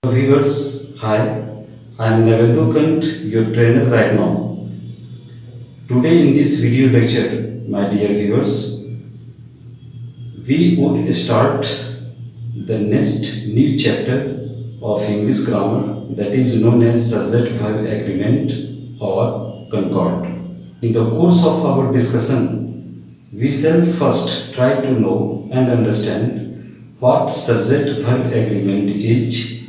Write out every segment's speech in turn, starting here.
Viewers, hi, I am Navendu Kant, your trainer right now. Today in this video lecture, my dear viewers, we would start the next new chapter of English grammar that is known as subject-verb agreement or concord. In the course of our discussion, we shall first try to know and understand what subject-verb agreement is,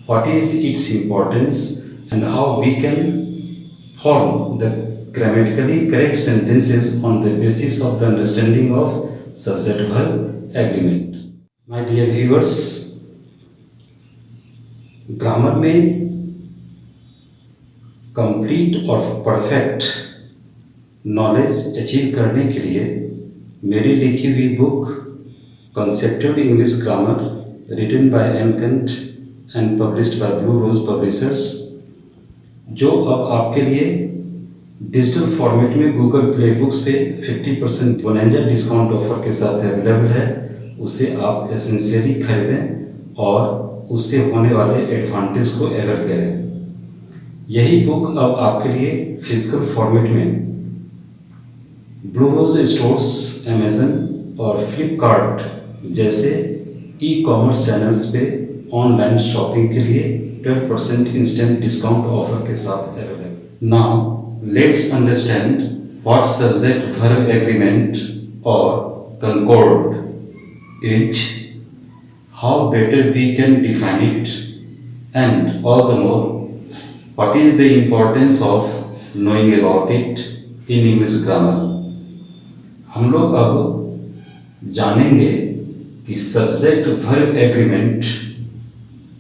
what is its importance, and how we can form the grammatically correct sentences on the basis of the understanding of subject-verb agreement. My dear viewers, grammar में complete और perfect knowledge achieve करने के लिए मेरी लिखी हुई book concepted English grammar written by N Kant and published by blue rose publishers, जो अब आपके लिए डिजिटल फॉर्मेट में गूगल प्ले बुक्स पे 50% बोनंजा डिस्काउंट ऑफर के साथ अवेलेबल है, उसे आप एसेंशियली खरीदें और उससे होने वाले एडवांटेज को अवेल करें। यही बुक अब आपके लिए फिजिकल फॉर्मेट में ब्लू रोज स्टोर्स, अमेजन और फ्लिपकार्ट जैसे ई कॉमर्स चैनल्स पे ऑनलाइन शॉपिंग के लिए 12% इंस्टेंट डिस्काउंट ऑफर के साथ available. Now let's understand what subject verb agreement और कंकॉर्ड is, how better we can define it, and all the more what is the importance of knowing about it in English grammar। हम लोग अब जानेंगे कि subject verb agreement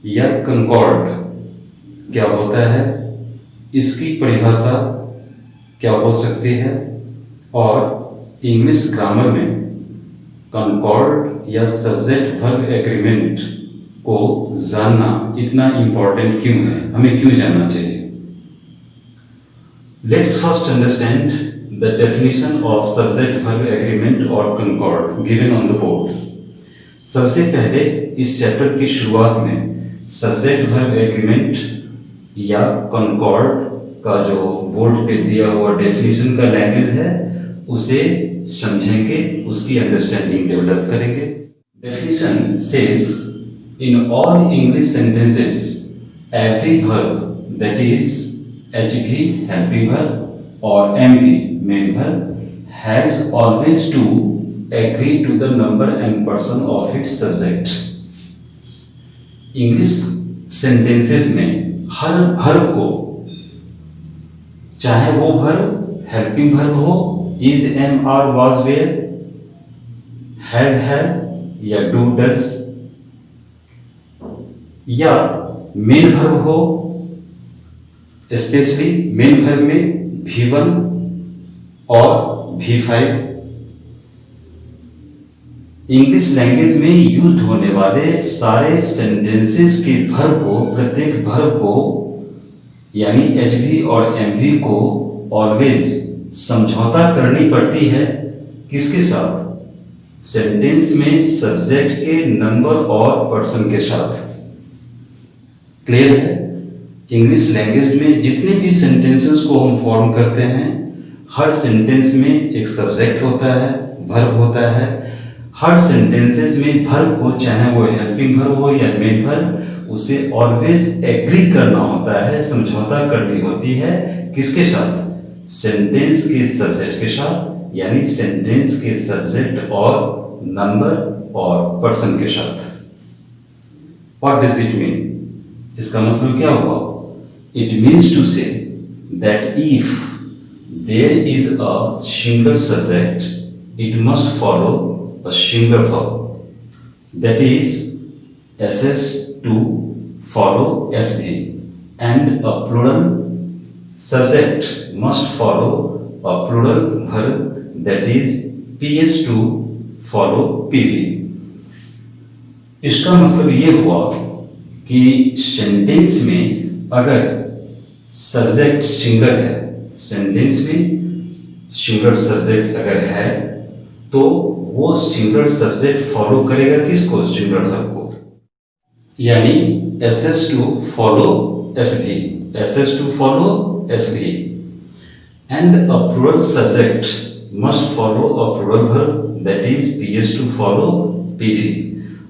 या कंकॉर्ड क्या होता है, इसकी परिभाषा क्या हो सकती है और इंग्लिश ग्रामर में कंकॉर्ड या सब्जेक्ट वर्ब एग्रीमेंट को जानना इतना इंपॉर्टेंट क्यों है, हमें क्यों जानना चाहिए। Let's first understand the definition of subject verb agreement और कंकॉर्ड गिवन ऑन द बोर्ड। सबसे पहले इस चैप्टर की शुरुआत में सब्जेक्ट वर्ब एग्रीमेंट या कंकॉर्ड का जो बोर्ड पे दिया हुआ डेफिनेशन का लैंग्वेज है उसे समझेंगे, उसकी अंडरस्टैंडिंग डेवलप करेंगे। Definition says in all English sentences every verb that is HV helping verb और MV main verb has always to agree to the number and person of its subject. English sentences में हर verb को, चाहे वो verb helping verb हो, is, am, are, was, were, has, had या do, does, या main verb हो, specially main verb में V1 और V5। इंग्लिश लैंग्वेज में यूज होने वाले सारे सेंटेंसेस के वर्ब को, प्रत्येक वर्ब को यानी एचवी और एमवी को ऑलवेज समझौता करनी पड़ती है। किसके साथ? सेंटेंस में सब्जेक्ट के नंबर और पर्सन के साथ। क्लियर है? इंग्लिश लैंग्वेज में जितने भी सेंटेंसेस को हम फॉर्म करते हैं, हर सेंटेंस में एक सब्जेक्ट होता है, वर्ब होता है। हर सेंटेंसेस में वर्ब को, चाहे वो हेल्पिंग वर्ब हो या मेन वर्ब, उसे ऑलवेज एग्री करना होता है, समझौता करनी होती है। किसके साथ? सेंटेंस के सब्जेक्ट के साथ, यानी सेंटेंस के सब्जेक्ट और नंबर और पर्सन के साथ। What does it mean? इसका मतलब क्या हुआ? It means to say that if there is a single subject it must follow a single verb, that is SS to follow SV, and a plural subject must follow a plural verb, that is PS to follow PV। इसका मतलब ये हुआ कि sentence में अगर subject single है, sentence में single subject अगर है तो वो सिंगल सब्जेक्ट फॉलो करेगा किसको? सिंगल वर्ब को। यानी SS to follow SV, SS to follow SV, and a plural subject must follow a plural verb, that is PS to follow PV।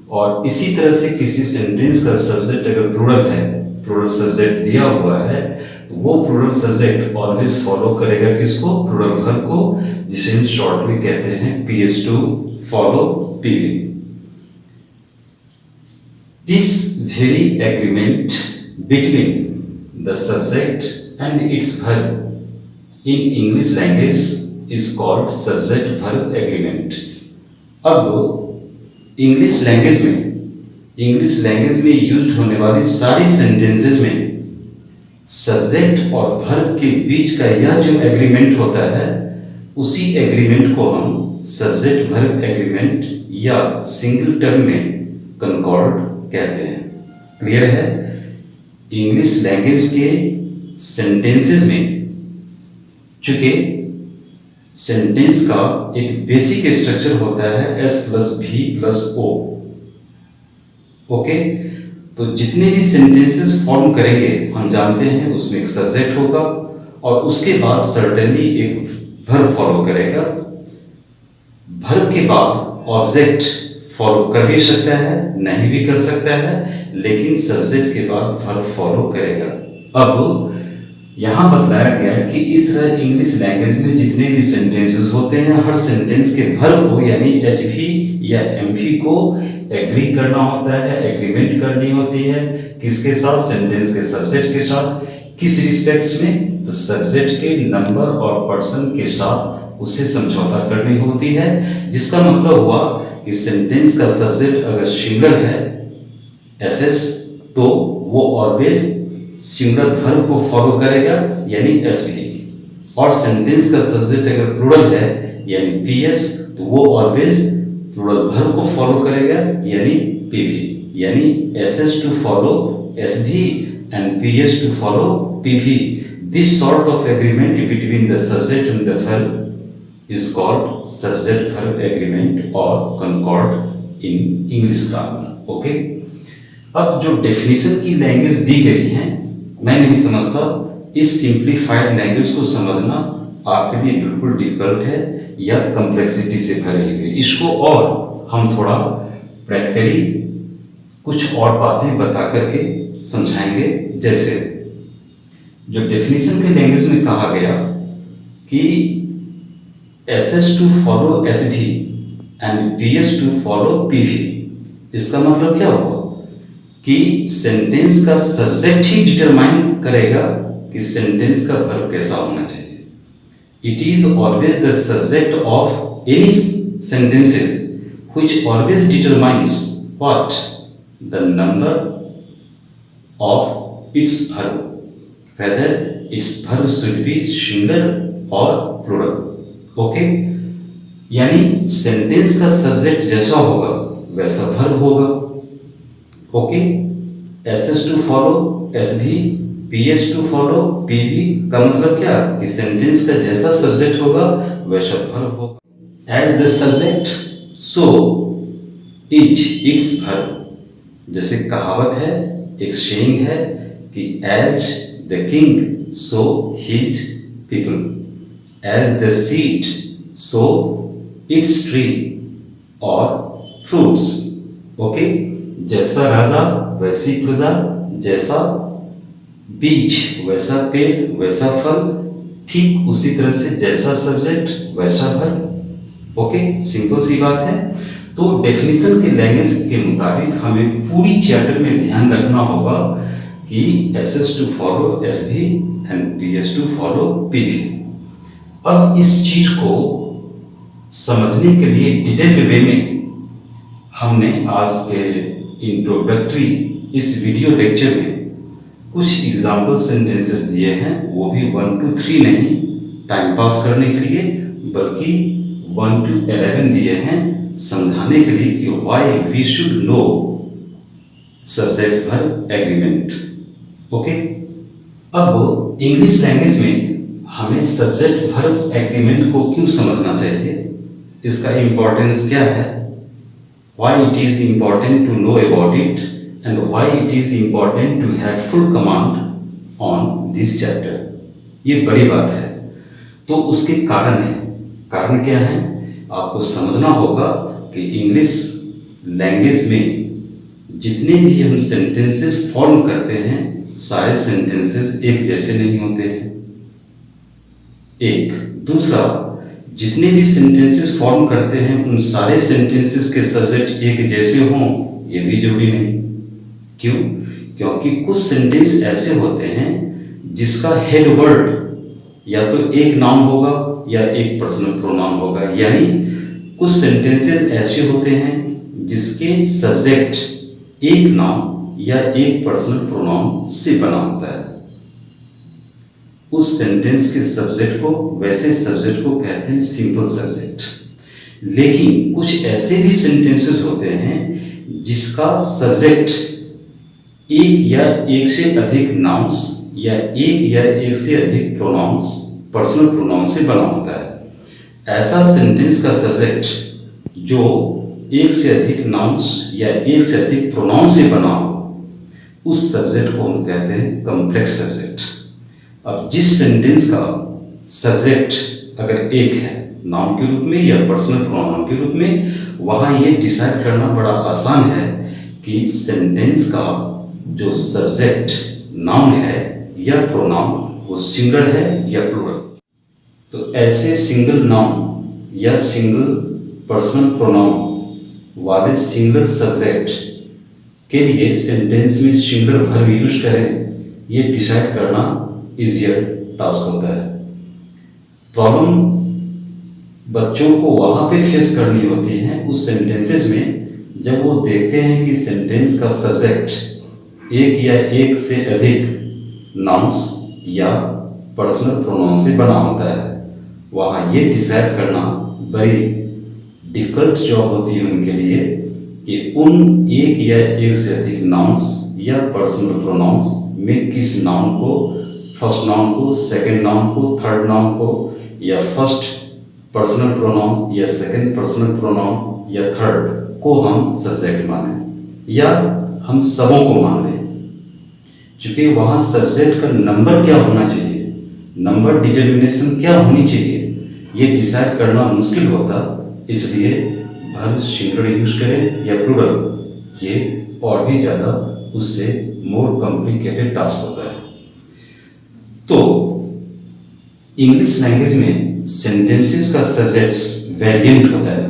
और इसी तरह से किसी सेंटेंस का सब्जेक्ट अगर प्लूरल है, प्लूरल सब्जेक्ट दिया हुआ है, तो वो प्लूरल सब्जेक्ट ऑलवेज फॉलो करेगा किसको? प्लूरल वर्ब को, जिसे हम शॉर्टली कहते हैं PS to follow PV। This very agreement between the subject and its verb in English language is called subject verb agreement। अब इंग्लिश लैंग्वेज में यूज्ड होने वाली सारी सेंटेंसेस में सब्जेक्ट और वर्ब के बीच का यह जो एग्रीमेंट होता है, उसी एग्रीमेंट को हम सब्जेक्ट वर्ब एग्रीमेंट या सिंगल टर्म में कंकॉर्ड कहते हैं। क्लियर है? इंग्लिश लैंग्वेज के सेंटेंसेस में चूंकि सेंटेंस का एक बेसिक स्ट्रक्चर होता है S+V+O। ओके, तो जितने भी सेंटेंसेस फॉर्म करेंगे हम जानते हैं उसमें एक सब्जेक्ट होगा और उसके बाद सर्टेनली एक वर्ब फॉलो करेगा। वर्ब के बाद ऑब्जेक्ट फॉलो कर भी सकता है, नहीं भी कर सकता है, लेकिन सब्जेक्ट के बाद वर्ब फॉलो करेगा। अब यहाँ बतलाया गया है कि इस तरह इंग्लिश लैंग्वेज में जितने भी सेंटेंसेस होते हैं, हर सेंटेंस के वर्ब को यानी HV या MV को एग्री करना होता है, एग्रीमेंट करनी होती है। किसके साथ? सेंटेंस के सब्जेक्ट के साथ। किस रिस्पेक्ट्स में? तो सब्जेक्ट के नंबर और पर्सन के साथ उसे समझौता करनी होती है, जिसका मतलब हुआ कि सेंटेंस का सब्जेक्ट अगर सिंगुलर है SS, तो वो ऑलवेज सिंगुलर वर्ब को फॉलो करेगा यानी SV, और सेंटेंस का सब्जेक्ट अगर प्लूरल है यानी PS, तो वो ऑलवेज प्लूरल वर्ब को फॉलो करेगा यानी PV, यानी SS to follow SV and PS to follow PV। This sort of agreement between the subject and the verb is called subject verb agreement or concord in English grammar। Okay, अब जो definition की language दी गई है, मैं नहीं समझता इस simplified language को समझना आपके लिए बिल्कुल डिफिकल्ट है या कम्प्लेक्सिटी से भरी हुई। इसको और हम थोड़ा प्रैक्टिकली कुछ और बातें बता करके समझाएंगे। जैसे जो डेफिनेशन के लैंग्वेज में कहा गया कि SS to follow SV and PS to follow PV, इसका मतलब क्या हुआ कि सेंटेंस का सब्जेक्ट ही डिटरमाइन करेगा कि सेंटेंस का वर्ब कैसा होना चाहिए। It is always the subject of any sentences which always determines what the number of its verb, whether its verb should be singular or plural। Okay, यानी sentence का subject जैसा होगा वैसा वर्ब होगा। Okay, SS to follow SV, PS to follow PV का मतलब क्या कि सेंटेंस का जैसा सब्जेक्ट होगा वैसा वर्ब होगा। As the subject so is its verb. जैसे कहावत है, एक सेइंग है कि as the king so his people, as the seed so its tree और फ्रूट्स। ओके, जैसा राजा वैसी प्रजा, जैसा बीज वैसा पेड़ वैसा फल, ठीक उसी तरह से जैसा सब्जेक्ट वैसा वर्ब। ओके, सिंपल सी बात है। तो डेफिनेशन के लैंग्वेज के मुताबिक हमें पूरी चैप्टर में ध्यान रखना होगा कि SS to follow SV and PS to follow PV। अब इस चीज को समझने के लिए डिटेल्ड वे में हमने आज के इंट्रोडक्टरी इस वीडियो लेक्चर में कुछ एग्जाम्पल सेंटेंसेस दिए हैं, वो भी 1 to 3 नहीं टाइम पास करने के लिए, बल्कि 1 to 11 दिए हैं समझाने के लिए कि why we should know subject verb agreement. Okay, अब इंग्लिश लैंग्वेज में हमें सब्जेक्ट वर्ब एग्रीमेंट को क्यों समझना चाहिए, इसका इंपॉर्टेंस क्या है, why it is important to know about it and why it is important to have full command on this chapter. ये बड़ी बात है, तो उसके कारण है। कारण क्या है आपको समझना होगा कि इंग्लिश लैंग्वेज में जितने भी हम सेंटेंसेस फॉर्म करते हैं सारे सेंटेंसेस एक जैसे नहीं होते हैं। एक दूसरा, जितने भी सेंटेंसेस फॉर्म करते हैं उन सारे सेंटेंसेस के सब्जेक्ट एक जैसे हों ये भी जरूरी नहीं। क्यों? क्योंकि कुछ सेंटेंस ऐसे होते हैं जिसका हेड वर्ड या तो एक नाउन होगा या एक पर्सनल प्रोनाउन होगा, यानी कुछ सेंटेंसेस ऐसे होते हैं जिसके सब्जेक्ट एक नाउन या एक पर्सनल प्रोनाउन से बना होता है। उस सेंटेंस के सब्जेक्ट को, वैसे सब्जेक्ट को कहते हैं सिंपल सब्जेक्ट। लेकिन कुछ ऐसे भी सेंटेंसेस होते हैं जिसका सब्जेक्ट एक या एक से अधिक नाउन्स या एक से अधिक प्रोनाउंस, पर्सनल प्रोनाउन से बना होता है। ऐसा सेंटेंस का सब्जेक्ट जो एक से अधिक नाउन्स या एक से अधिक प्रोनाउन से बना हो, उस सब्जेक्ट को हम कहते हैं कॉम्प्लेक्स सब्जेक्ट। अब जिस सेंटेंस का सब्जेक्ट अगर एक है नाउन के रूप में या पर्सनल प्रोनाउन के रूप में, वहाँ ये डिसाइड करना बड़ा आसान है कि सेंटेंस का जो सब्जेक्ट नाउन है या प्रोनाउन वो सिंगल है या प्लूरल। तो ऐसे सिंगल नाउन या सिंगल पर्सनल प्रोनाउन वाले सिंगल सब्जेक्ट के लिए सेंटेंस में सिंगल वर्ब यूज करें, ये डिसाइड करना इजियर टास्क होता है। प्रॉब्लम बच्चों को वहाँ पे फेस करनी होती है उस सेंटेंसेस में जब वो देखते हैं कि सेंटेंस का सब्जेक्ट एक या एक से अधिक नाउन्स या पर्सनल प्रोनाउन से बना होता है। वहाँ ये डिसाइड करना बड़ी डिफिकल्ट जॉब होती है उनके लिए कि उन एक या एक से अधिक नाउन्स या पर्सनल प्रोनाउंस में किस नाउन को, फर्स्ट नाउन को, सेकंड नाउन को, थर्ड नाउन को, या फर्स्ट पर्सनल प्रोनाउन या सेकंड पर्सनल प्रोनाउन या थर्ड को हम सब्जेक्ट माने या हम सबों को मान लें। चूंकि वहाँ सब्जेक्ट का नंबर क्या होना चाहिए, नंबर डिटर्मिनेशन क्या होनी चाहिए, ये डिसाइड करना मुश्किल होता, इसलिए वर्ब सिंगुलर यूज करें या प्लूरल, ये और भी ज़्यादा उससे मोर कॉम्प्लिकेटेड टास्क होता है। तो इंग्लिश लैंग्वेज में सेंटेंसेस का सब्जेक्ट वेरिएंट होता है,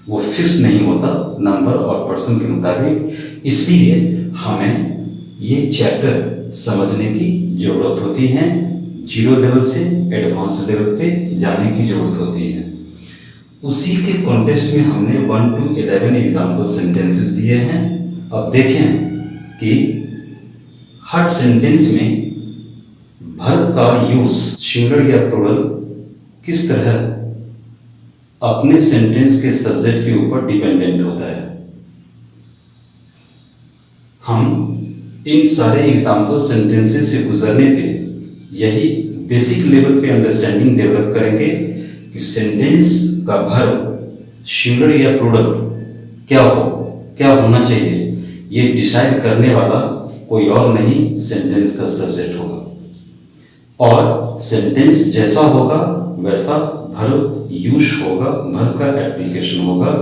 वो फिक्स नहीं होता नंबर और पर्सन के मुताबिक। इसलिए हमें ये चैप्टर समझने की ज़रूरत होती है, जीरो लेवल से एडवांस लेवल पे जाने की ज़रूरत होती है। उसी के कॉन्टेक्स्ट में हमने 1 to 11 एग्जाम्पल सेंटेंसेस दिए हैं। अब देखें कि हर सेंटेंस में वर्ब का यूज सिंगुलर या प्लूरल किस तरह अपने सेंटेंस के सब्जेक्ट के ऊपर डिपेंडेंट होता है। हम इन सारे एग्जाम्पल सेंटेंसेस से गुजरने पे यही बेसिक लेवल पे अंडरस्टैंडिंग डेवलप करेंगे कि सेंटेंस का वर्ब सिंगुलर या प्लूरल क्या होना चाहिए, ये डिसाइड करने वाला कोई और नहीं सेंटेंस का सब्जेक्ट होगा, और सेंटेंस जैसा होगा वैसा वर्ब यूज होगा, वर्ब का एप्लीकेशन होगा।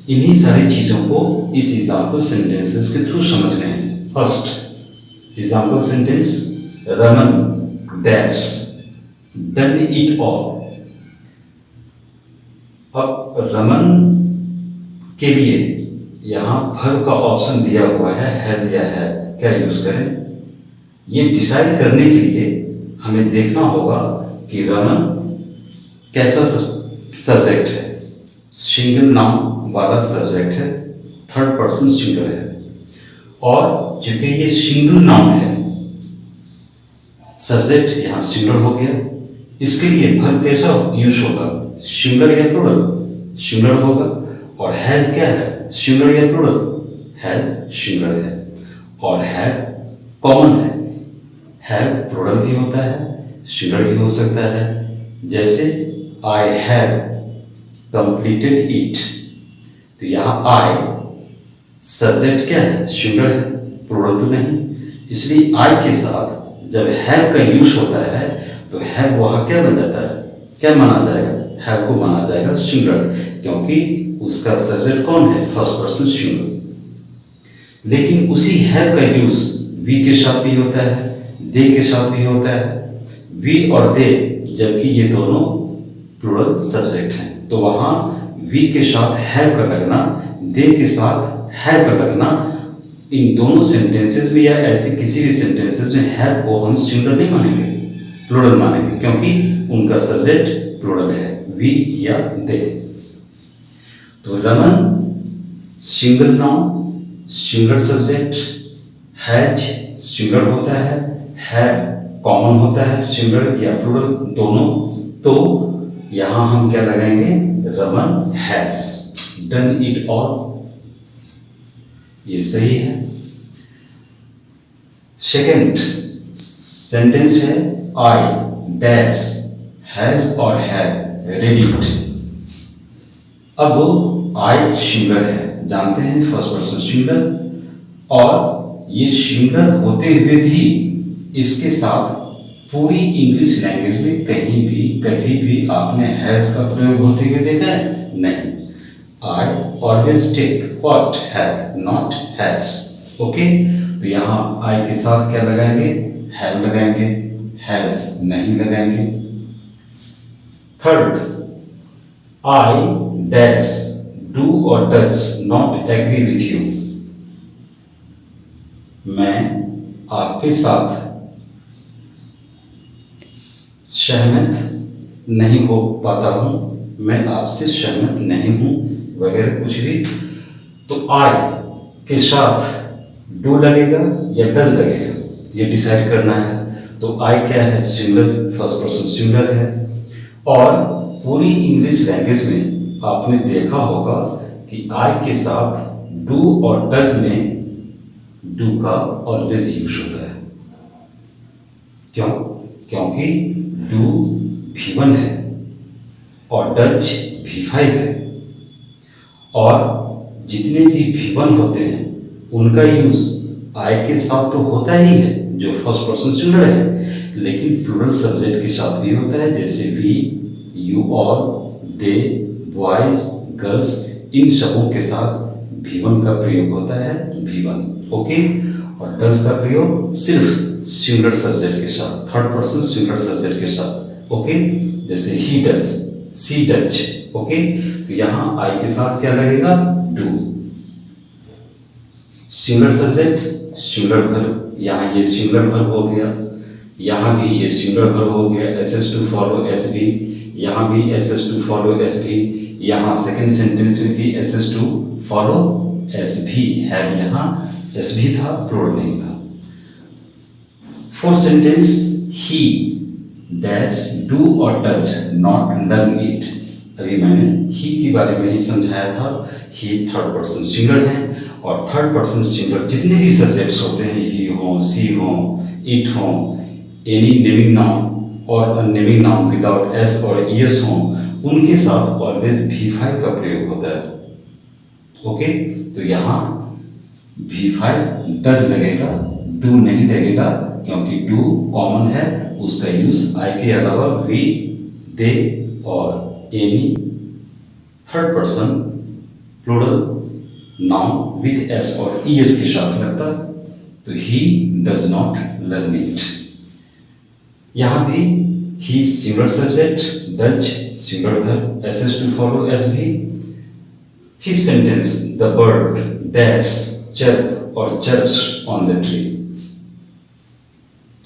इन्हीं सारी चीज़ों को इस एग्जाम्पल सेंटेंसेस के थ्रू समझने हैं। First example sentence, Raman dash done it all. अब रमन के लिए यहाँ वर्ब का ऑप्शन दिया हुआ है हैज या है, क्या यूज करें, ये डिसाइड करने के लिए हमें देखना होगा कि रमन कैसा सब्जेक्ट है, सिंगल नाउन वाला सब्जेक्ट है, थर्ड पर्सन सिंगल है, और चूंकि ये सिंगल नाउन है सब्जेक्ट यहाँ सिंगल हो गया, इसके लिए वर्ब कैसा यूज होगा, सिंगल या प्लूरल, सिंगल होगा। और हैज क्या है, सिंगल या प्लूरल, हैज सिंगल है, और हैव कॉमन है प्लूरल भी होता है, सिंगल भी हो सकता है। जैसे आई हैव कंप्लीटेड इट, तो यहाँ आई सब्जेक्ट क्या है? सिंगुलर है, प्लूरल तो नहीं। इसलिए आई के साथ जब हैव का यूज होता है तो हैव वहाँ क्या बन जाता है? क्या माना जाएगा? हैव को माना जाएगा सिंगुलर, क्योंकि उसका सब्जेक्ट कौन है? First person singular. लेकिन उसी हैव का यूज वी के साथ भी होता है, दे के साथ भी होता है। वी और दे जबकि ये दोनों प्लूरल सब्जेक्ट हैं, तो वहाँ वी के साथ हैव का लगना, दे के साथ हैव का लगना, इन दोनों सेंटेंसेस में या ऐसे किसी भी सेंटेंसेस में हैव को हम सिंगुलर नहीं मानेंगे, प्लूरल मानेंगे, क्योंकि उनका सब्जेक्ट प्लूरल है, वी या दे। तो Raman single noun, single subject, has single होता है, हैव कॉमन होता है, सिंगल या प्लूरल दोनों। तो यहां हम क्या लगाएंगे? Raman has done it all, ये सही है। सेकेंड सेंटेंस है आई डैश हैज और हैव रेड इट। अब आई सिंगल है, जानते हैं, फर्स्ट पर्सन सिंगल, और ये सिंगल होते हुए भी इसके साथ पूरी इंग्लिश लैंग्वेज में कहीं भी कभी भी आपने हैज का प्रयोग होते हुए देखा है? नहीं। I always take what have, not has. Okay, तो यहां आई के साथ क्या लगाएंगे? हैव लगाएंगे, हैज नहीं लगाएंगे। थर्ड, आई डैश डू और does not agree with you. मैं आपके साथ सहमत नहीं हो पाता हूं, मैं आपसे सहमत नहीं हूं, वगैरह कुछ भी। तो आई के साथ डू लगेगा या डज लगेगा, ये डिसाइड करना है। तो आई क्या है? सिंगुलर, फर्स्ट पर्सन सिंगुलर है। और पूरी इंग्लिश लैंग्वेज में आपने देखा होगा कि आई के साथ डू और डज में डू का ऑलवेज यूज होता है। क्यों? क्योंकि डू V1 है और डज V5 है, और जितने भी V1 होते हैं उनका यूज आई के साथ तो होता ही है जो फर्स्ट पर्सन सिंगुलर है, लेकिन प्लूरल सब्जेक्ट के साथ भी होता है, जैसे we, you, all, they, boys, girls, इन सबों के साथ V1 का प्रयोग होता है, V1। ओके, और डज का प्रयोग सिर्फ सिंगुलर सब्जेक्ट के साथ, थर्ड पर्सन सिंगुलर सब्जेक्ट के साथ। ओके, जैसे he does, she does. Okay, तो यहां आई के साथ क्या लगेगा? Do. Singular subject, singular verb, यहां ये सिंगुलर वर्ब हो गया, यहां भी ये सिंगुलर वर्ब हो गया, एसएस टू फॉलो एसबी, यहां भी एसएस टू फॉलो एसबी, यहां सेकंड सेंटेंस में भी एसएस टू फॉलो एसबी है, यहां एसबी था, प्लूरल नहीं था। Fourth sentence, he dash do और डज नॉट लर्न इट। अभी मैंने ही के बारे में ही समझाया था, ही थर्ड पर्सन सिंगुलर है, और थर्ड पर्सन सिंगुलर जितने भी सब्जेक्ट्स होते हैं, ही हो, सी हो, इट हो, एनी नेमिंग नाउन और अननेमिंग नाउन विदाउट एस और ईएस हो, उनके साथ ऑलवेज V5 का प्रयोग होता है। ओके, तो यहाँ V5 डज लगेगा, डू नहीं लगेगा, क्योंकि डू कॉमन है, उसका यूज आई के अलावा वी, दे और any third person plural noun with S और ईएस के साथ लगता, तो he does not learn it. यहां भी he singular subject, does singular verb, SS to follow SB. Fifth sentence, the bird dash chirp और chirps on the tree.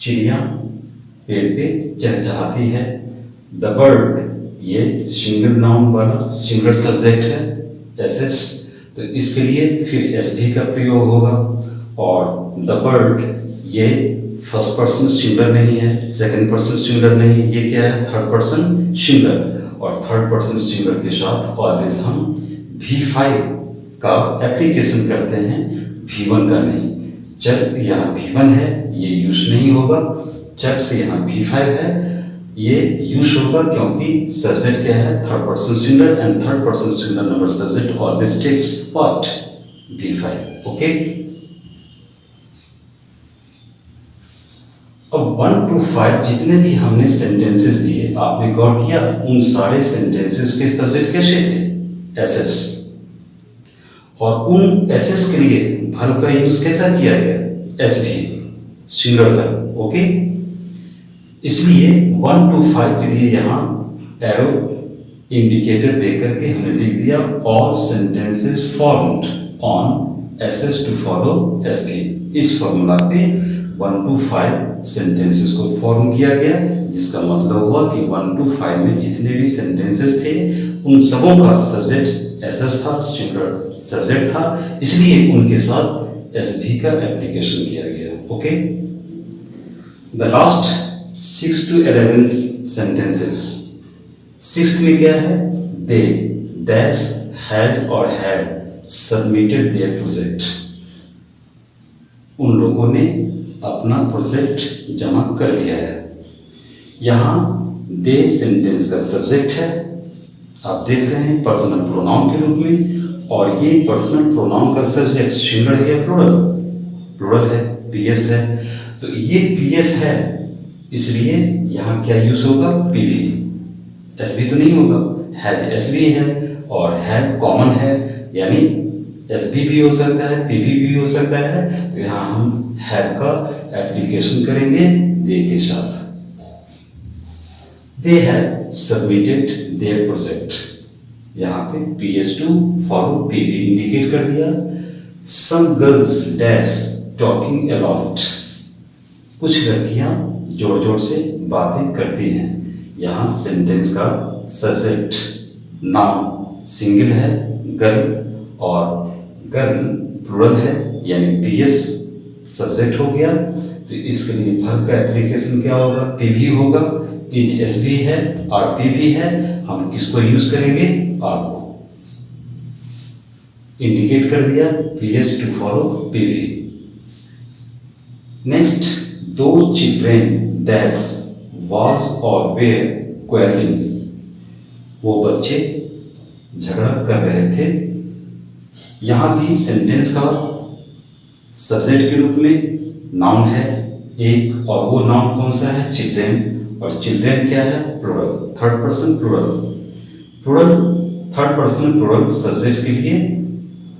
चिड़िया पेड़ पे चहचहाती है। द बर्ड ये सिंगल नाउन वाला सिंगुलर सब्जेक्ट है, एसएस, तो इसके लिए फिर एसबी का प्रयोग होगा। और द बर्ड ये फर्स्ट पर्सन सिंगुलर नहीं है, सेकंड पर्सन सिंगुलर नहीं, ये क्या है? थर्ड पर्सन सिंगुलर, और थर्ड पर्सन सिंगुलर के साथ ऑलवेज हम V5 का एप्लीकेशन करते हैं, V1 का नहीं। जब यहाँ V1 है ये यूज नहीं होगा, जब से यहाँ V5 है ये यूज होगा, क्योंकि सब्जेक्ट क्या है? Third person singular, and third person singular number subject always takes what? V5। Okay, अब 1 to 5 जितने भी हमने सेंटेंसेस दिए, आपने गौर किया उन सारे सेंटेंसेस के सब्जेक्ट कैसे थे? एसएस। और उन एसएस के लिए वर्ब का यूज कैसा किया गया? SV, singular verb. ओके, इसलिए 1 to 5 के लिए यहाँ एरो इंडिकेटर देकर के हमने लिख दिया all sentences formed on SS to follow SV. इस फॉर्मूला पे 1 to 5 सेंटेंसेस को फॉर्म किया गया, जिसका मतलब हुआ कि 1 to 5 में जितने भी सेंटेंसेस थे उन सबों का सब्जेक्ट एसएस था, सिंगुलर सब्जेक्ट था, इसलिए उनके साथ एसवी का एप्लीकेशन किया गया। Okay, the last 6 to 11 sentences. 6th में क्या है? दे डैश हैज और हैड सबमिटेड देयर प्रोजेक्ट। उन लोगों ने अपना प्रोजेक्ट जमा कर दिया है। यहाँ दे सेंटेंस का सब्जेक्ट है, आप देख रहे हैं पर्सनल प्रोनाउन के रूप में, और ये पर्सनल प्रोनाउन का सब्जेक्ट सिंगुलर है या प्लूरल? प्लूरल है, पीएस है। तो ये पीएस है, इसलिए यहाँ क्या यूज होगा? पीवी। एसवी तो नहीं होगा, हैज एसवी है और हैड कॉमन है, यानी एसवी भी हो सकता है, पीवी भी हो सकता है। तो यहाँ हम हैड का एप्लीकेशन करेंगे दे के साथ। They have submitted their project, यहाँ पे PS2 फॉलो पीवी इंडिकेट कर दिया। Some girls dash talking a lot, कुछ लड़कियां जोर जोर से बातें करती हैं। यहाँ सेंटेंस का सब्जेक्ट नाउन सिंगल है गर्ल, और गर्ल प्लूरल है, यानी पीएस सब्जेक्ट हो गया। तो इसके लिए वर्ब का एप्लीकेशन क्या होगा? पीवी होगा। इज एसवी है और पीवी है, हम किसको यूज करेंगे? आर को इंडिकेट कर दिया, PS to follow PV. Next, दो चिल्ड्रेन डैश was और were quarreling, वो बच्चे झगड़ा कर रहे थे। यहाँ भी सेंटेंस का सब्जेक्ट के रूप में नाउन है एक, और वो नाउन कौन सा है? चिल्ड्रेन। और चिल्ड्रेन क्या है? Plural, third person plural. Plural third person plural subject के लिए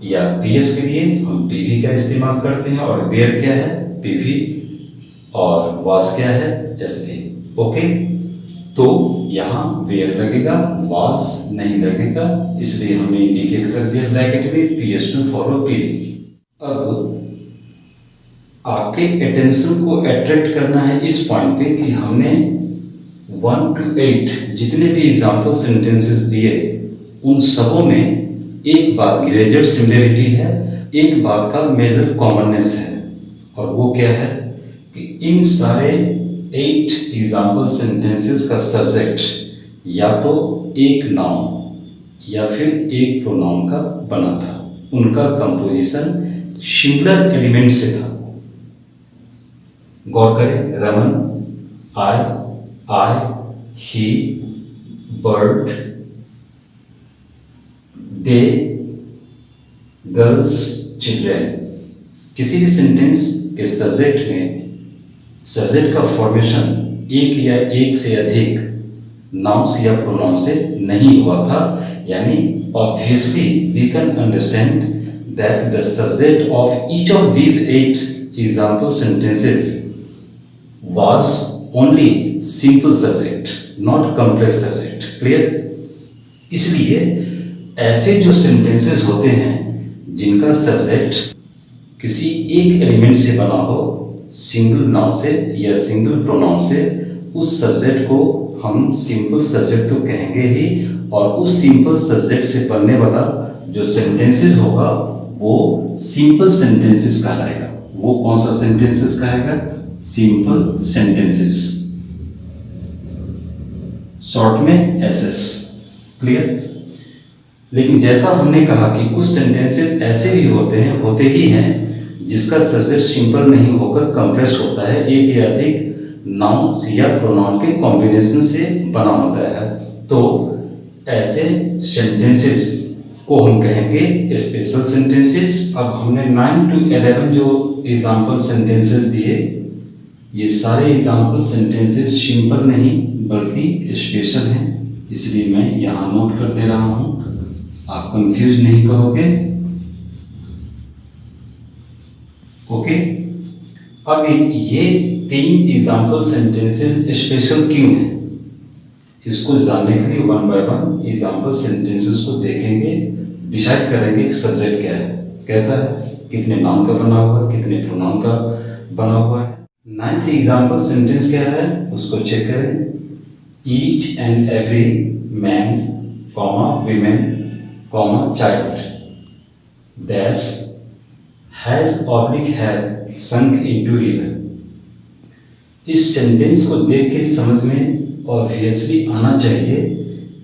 या पीएस के लिए हम पीवी का इस्तेमाल करते हैं, और वेयर क्या है? पीवी, और वाज क्या है? एसवी। ओके, तो यहाँ वेयर लगेगा, वाज नहीं लगेगा, इसलिए हमने इंडिकेट कर दिया ब्रैकेट में PS2 फॉलो पीवी। अब आपके अटेंशन को अट्रैक्ट करना है इस पॉइंट पे कि हमने 1 to 8 जितने भी एग्जाम्पल सेंटेंसेस दिए उन सबों में एक बात की मेजर सिमिलरिटी है, एक बात का मेजर कॉमननेस है, और वो क्या है कि इन सारे 8 एग्जाम्पल सेंटेंसेस का सब्जेक्ट या तो एक नाउन या फिर एक प्रोनाउन का बना था। उनका कंपोजिशन सिंगुलर एलिमेंट से था। गौर करें, रमन, आई, ही, बर्ड, दे, गर्ल्स, चिल्ड्रेन। किसी भी सेंटेंस के सब्जेक्ट में सब्जेक्ट का फॉर्मेशन एक या एक से अधिक नाउन्स या प्रोनाउन से नहीं हुआ था, यानी obviously we can understand that the subject of each of these 8 example sentences was only simple subject, not complex subject. Clear? इसलिए ऐसे जो सेंटेंसेस होते हैं जिनका सब्जेक्ट किसी एक एलिमेंट से बना हो, सिंगल नाउन से या सिंगल प्रोनाउन से, उस सब्जेक्ट को हम सिंपल सब्जेक्ट तो कहेंगे ही, और उस सिंपल सब्जेक्ट से बनने वाला जो सेंटेंसेस होगा वो सिंपल सेंटेंसेस कहलाएगा। वो कौन सा सेंटेंसेस कहेगा? सिंपल सेंटेंसेस, शॉर्ट में एसएस। क्लियर? लेकिन जैसा हमने कहा कि कुछ सेंटेंसेस ऐसे भी होते ही हैं जिसका सब्जेक्ट सिंपल नहीं होकर कॉम्प्लेक्स होता है, एक या अधिक नाउन या प्रोनाउन के कॉम्बिनेशन से बना होता है। तो ऐसे सेंटेंसेस को हम कहेंगे स्पेशल सेंटेंसेस। अब हमने 9 to 11 जो एग्जाम्पल सेंटेंसेस दिए, ये सारे एग्जाम्पल सेंटेंसेस सिंपल नहीं बल्कि स्पेशल हैं, इसलिए मैं यहाँ नोट कर दे रहा हूँ, आप कंफ्यूज नहीं करोगे। ओके, अब ये 3 एग्जाम्पल सेंटेंसेस स्पेशल क्यों हैं, इसको जानने के लिए 1 by 1 एग्जाम्पल सेंटेंसेस को देखेंगे, डिसाइड करेंगे सब्जेक्ट क्या है, कैसा है, कितने नाउन का बना हुआ है, कितने प्रोनाउन का बना हुआ है। 9th एग्जाम्पल सेंटेंस क्या है उसको चेक करें। Each and every man comma women comma child dash has oblique have sunk into river. इस सेंटेंस को देख के समझ में ऑब्वियसली आना चाहिए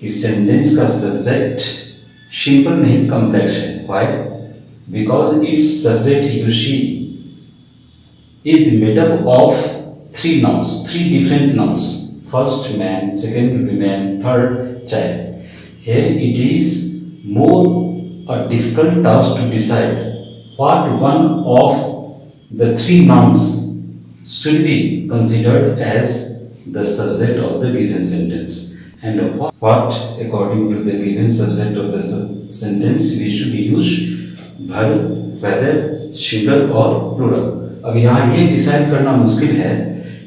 कि सेंटेंस का सब्जेक्ट सिंपल नहीं कॉम्प्लेक्स है। Why? Because its subject you see is made up of 3 nouns, 3 different nouns. First man, second woman, third child. Here it is more a difficult task to decide what one of the 3 nouns should be considered as the subject of the given sentence, and what according to the given subject of the sentence we should use verb, whether singular or plural. अब यहाँ ये decide करना मुश्किल है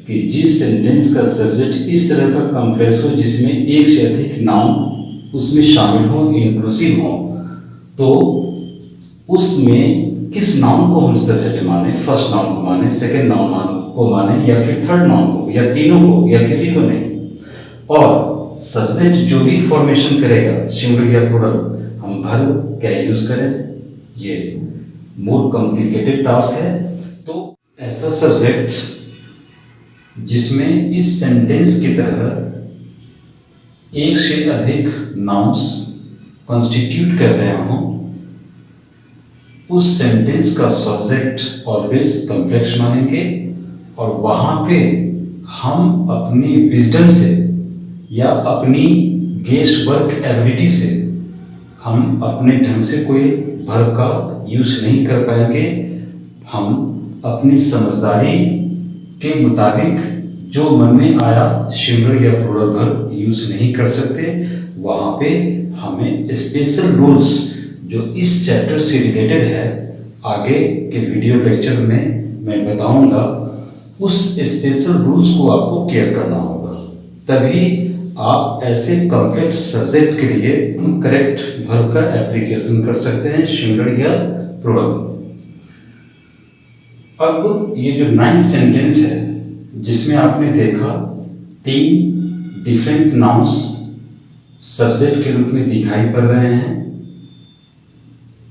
कि जिस sentence का subject इस तरह का कॉम्प्लेक्स हो जिसमें एक से अधिक नाउन उसमें शामिल हो, इंक्लूसिव हो, तो उसमें किस नाउन को हम सब्जेक्ट माने, फर्स्ट नाउन को माने, सेकंड नाउन को माने, या फिर थर्ड नाउन को, या तीनों को, या किसी को नहीं। और सब्जेक्ट जो भी फॉर्मेशन करेगा सिंगुलर या प्लूरल, हम वर्ब क्या यूज करें, ये मोर कॉम्प्लिकेटेड टास्क है। तो ऐसा सब्जेक्ट जिसमें इस सेंटेंस की तरह एक से अधिक नाउन्स कॉन्स्टिट्यूट कर रहे हों, उस सेंटेंस का सब्जेक्ट ऑलवेज कॉम्प्लेक्स मानेंगे, और वहां पे हम अपनी विजडम से या अपनी गेस वर्क एबिलिटी से हम अपने ढंग से कोई वर्ब का यूज नहीं कर पाएंगे। हम अपनी समझदारी के मुताबिक जो मन में आया सिंगुलर या प्लूरल वर्ब यूज नहीं कर सकते। वहाँ पे हमें स्पेशल रूल्स जो इस चैप्टर से रिलेटेड है, आगे के वीडियो लेक्चर में मैं बताऊंगा, उस स्पेशल रूल्स को आपको क्लियर करना होगा, तभी आप ऐसे कॉम्प्लेक्स सब्जेक्ट के लिए करेक्ट वर्ब का एप्लीकेशन कर सकते हैं, सिंगुलर या प्लूरल। अब ये जो 9th सेंटेंस है जिसमें आपने देखा 3 डिफरेंट नाउन्स सब्जेक्ट के रूप में दिखाई पड़ रहे हैं,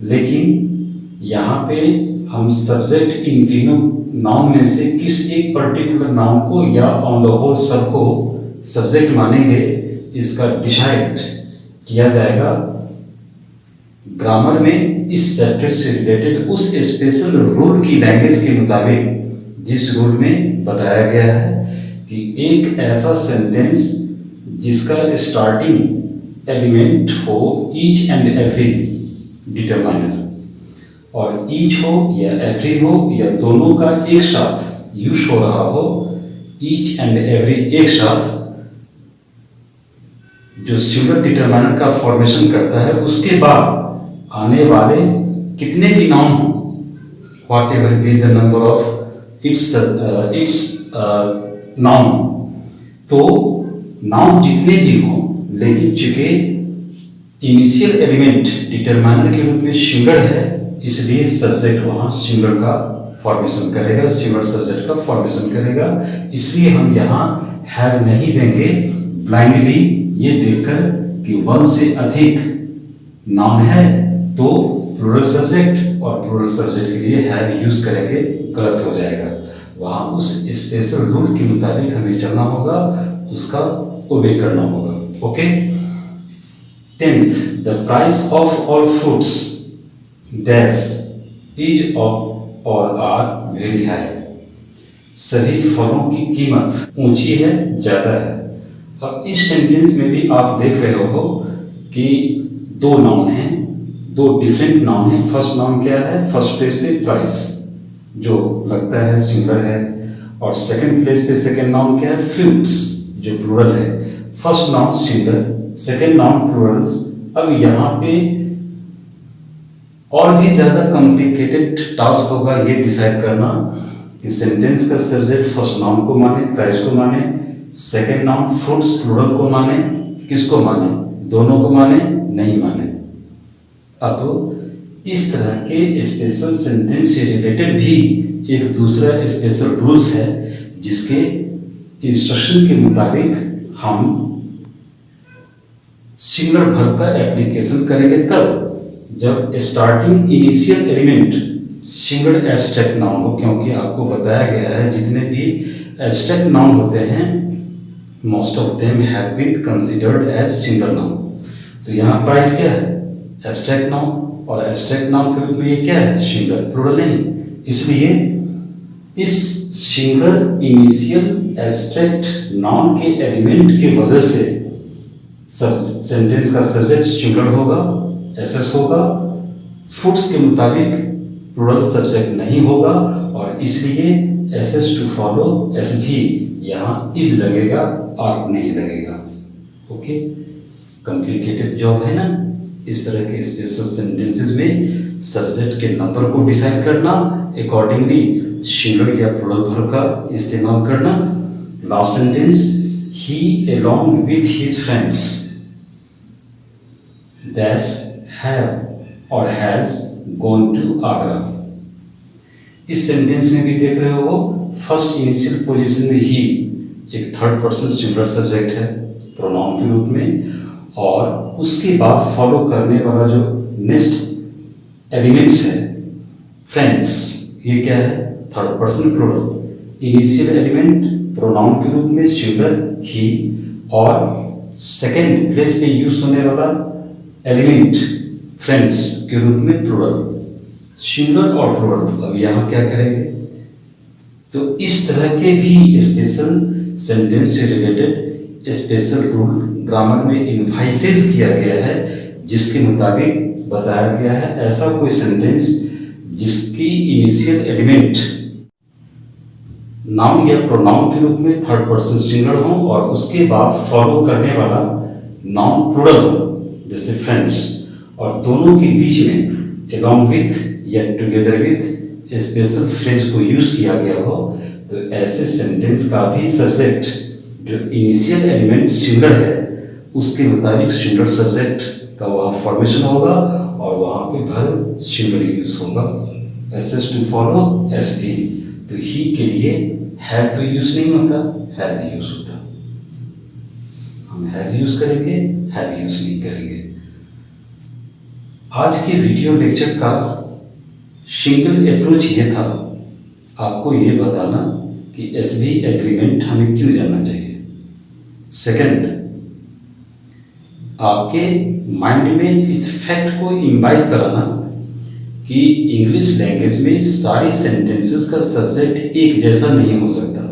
लेकिन यहाँ पे हम सब्जेक्ट इन तीनों नाउन में से किस एक पर्टिकुलर नाउन को या ऑन द होल सबको सब्जेक्ट मानेंगे, इसका डिसाइड किया जाएगा ग्रामर में इस चैप्टर से रिलेटेड उस स्पेशल रूल की लैंग्वेज के मुताबिक, जिस रूल में बताया गया है कि एक ऐसा सेंटेंस जिसका स्टार्टिंग एलिमेंट हो ईच एंड एवरी डिटरमाइनर, और ईच हो या एवरी हो या दोनों का एक साथ यूज हो रहा हो, ईच एंड एवरी एक साथ जो सिंगुलर डिटरमाइनर का फॉर्मेशन करता है, उसके बाद आने वाले कितने भी नाउन हो, what ever be the number of it's noun, तो नाउन जितने भी हों, लेकिन चूंकि इनिशियल एलिमेंट डिटरमाइनर के रूप में सिंगुलर है, इसलिए सब्जेक्ट वहाँ सिंगुलर का फॉर्मेशन करेगा, सिंगुलर सब्जेक्ट का फॉर्मेशन करेगा। इसलिए हम यहाँ हैव नहीं देंगे ब्लाइंडली ये देखकर कि 1 से अधिक नाउन है तो प्लूरल सब्जेक्ट, और प्लूरल सब्जेक्ट के लिए हैव यूज करेंगे, गलत हो जाएगा। वहाँ उस स्पेशल रूल के मुताबिक हमें चलना होगा, उसका ओबे करना होगा। Okay. 10th, the price of all fruits dash is of और आर वेरी हाई। सभी फलों की कीमत ऊंची है, ज्यादा है। अब इस सेंटेंस में भी आप देख रहे हो कि 2 नाउन हैं, दो डिफरेंट नाउन है। फर्स्ट नाउन क्या है? फर्स्ट प्लेस पे प्राइस जो लगता है सिंगुलर है, और सेकंड प्लेस पे सेकंड नाउन क्या है? फ्रूट्स जो प्लूरल है। First noun singular, second noun Plurals. अब यहाँ पे और भी ज्यादा कॉम्प्लिकेटेड टास्क होगा ये डिसाइड करना कि सेंटेंस का सब्जेक्ट फर्स्ट नाउन को माने, प्राइस को माने, सेकंड नाउन फ्रूट्स प्लूरल को माने, किसको माने? दोनों को माने, नहीं माने। अब इस तरह के स्पेशल सेंटेंस से रिलेटेड भी एक दूसरा स्पेशल रूल्स है, जिसके इंस्ट्रक्शन के मुताबिक हम सिंगुलर वर्ब का एप्लीकेशन करेंगे तब जब starting initial element singular abstract noun हो, क्योंकि आपको बताया गया है जितने भी एब्स्ट्रैक्ट नाउन होते हैं most of them have been considered as singular noun. तो यहाँ प्राइस क्या है? एब्स्ट्रैक्ट नाउन, और एब्स्ट्रैक्ट नाउन के रूप में ये क्या है? सिंगुलर, प्लूरल नहीं। इसलिए इस सिंगुलर इनिशियल एब्स्ट्रैक्ट नाउन के एलिमेंट की वजह से सेंटेंस का सब्जेक्ट सिंगुलर होगा, एसएस होगा। फ्रूट्स के मुताबिक प्लूरल सब्जेक्ट नहीं होगा, और इसलिए एसएस टू फॉलो एस भी यहाँ इज लगेगा, आर नहीं लगेगा। ओके, कॉम्प्लिकेटेड जॉब है ना इस तरह के स्पेशल सेंटेंसेस में सब्जेक्ट के नंबर को डिसाइड करना, अकॉर्डिंगली सिंगुलर या प्लूरल वर्ब का इस्तेमाल करना। Last sentence, he along with his friends dash have or has gone to Agra। इस सेंटेंस में भी देख रहे हो फर्स्ट इनिशियल पोजीशन में ही एक थर्ड पर्सन सिंगुलर सब्जेक्ट है प्रोनाउन के रूप में, और उसके बाद फॉलो करने वाला जो नेक्स्ट एलिमेंट्स है फ्रेंड्स, ये क्या है? Third person plural. Initial element pronoun के रूप में सिंगुलर ही, और सेकंड प्लेस पे यूज होने वाला एलिमेंट फ्रेंड्स के रूप में प्लूरल। सिंगुलर और प्लूरल। अब यहाँ क्या करेंगे? तो इस तरह के भी स्पेशल सेंटेंस से रिलेटेड स्पेशल रूल ग्रामर में इन्वाइसेस किया गया है, जिसके मुताबिक बताया गया है ऐसा कोई सेंटेंस जिसकी इनिशियल एलिमेंट नाउन या प्रोनाउन के रूप में थर्ड पर्सन सिंगुलर हो, और उसके बाद फॉलो करने वाला नाउन प्लूरल हो, जैसे फ्रेंड्स, और दोनों के बीच में along with या टुगेदर विथ स्पेशल फ्रेज को यूज किया गया हो। तो ऐसे सेंटेंस का भी सब्जेक्ट जो इनिशियल एलिमेंट सिंगुलर है उसके मुताबिक सिंगुलर सब्जेक्ट का वहाँ फॉर्मेशन होगा, और वहाँ पे वर्ब सिंगुलर यूज होगा। एसएस टू फॉलो एस भी। तो ही के लिए हैव तो यूज नहीं होता, हैज यूज होता। हम हैज यूज करेंगे, हैव यूज नहीं करेंगे। आज के वीडियो लेक्चर का सिंगल अप्रोच ये था, आपको ये बताना कि एसबी एग्रीमेंट हमें क्यों जानना चाहिए। सेकंड, आपके माइंड में इस फैक्ट को इम्बाइब कराना कि इंग्लिश लैंग्वेज में सारी सेंटेंसेस का सब्जेक्ट एक जैसा नहीं हो सकता,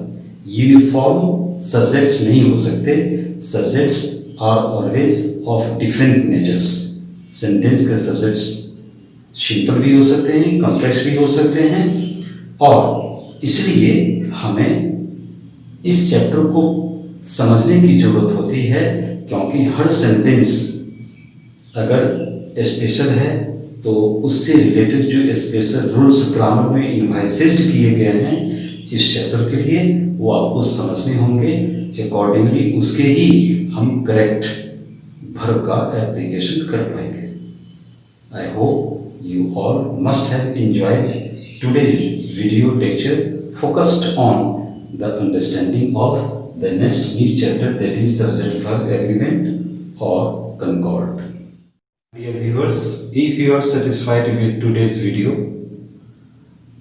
यूनिफॉर्म सब्जेक्ट्स नहीं हो सकते। Subjects are always of different natures. Sentence के सब्जेक्ट्स सिंपल भी हो सकते हैं, कॉम्प्लेक्स भी हो सकते हैं, और इसलिए हमें इस चैप्टर को समझने की जरूरत होती है, क्योंकि हर सेंटेंस अगर स्पेशल है तो उससे रिलेटेड जो स्पेशल रूल्स ग्रामर में इन्वाइसेड किए गए हैं इस चैप्टर के लिए, वो आपको समझने होंगे। अकॉर्डिंगली उसके ही हम करेक्ट वर्ब का एप्लीकेशन कर पाएंगे। I hope you all must have enjoyed today's video lecture focused on the understanding of the next new chapter, that is subject-verb agreement or concord. Dear viewers, if you are satisfied with today's video,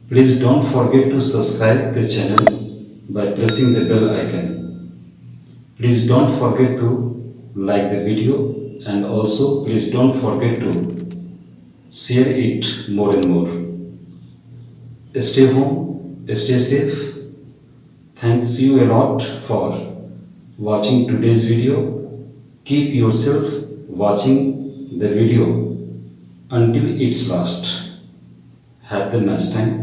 please don't forget to subscribe the channel by pressing the bell icon. Please don't forget to like the video, and also please don't forget to share it more and more. Stay home, stay safe. Thanks you a lot for watching today's video. Keep yourself watching the video until its last. Have the nice time.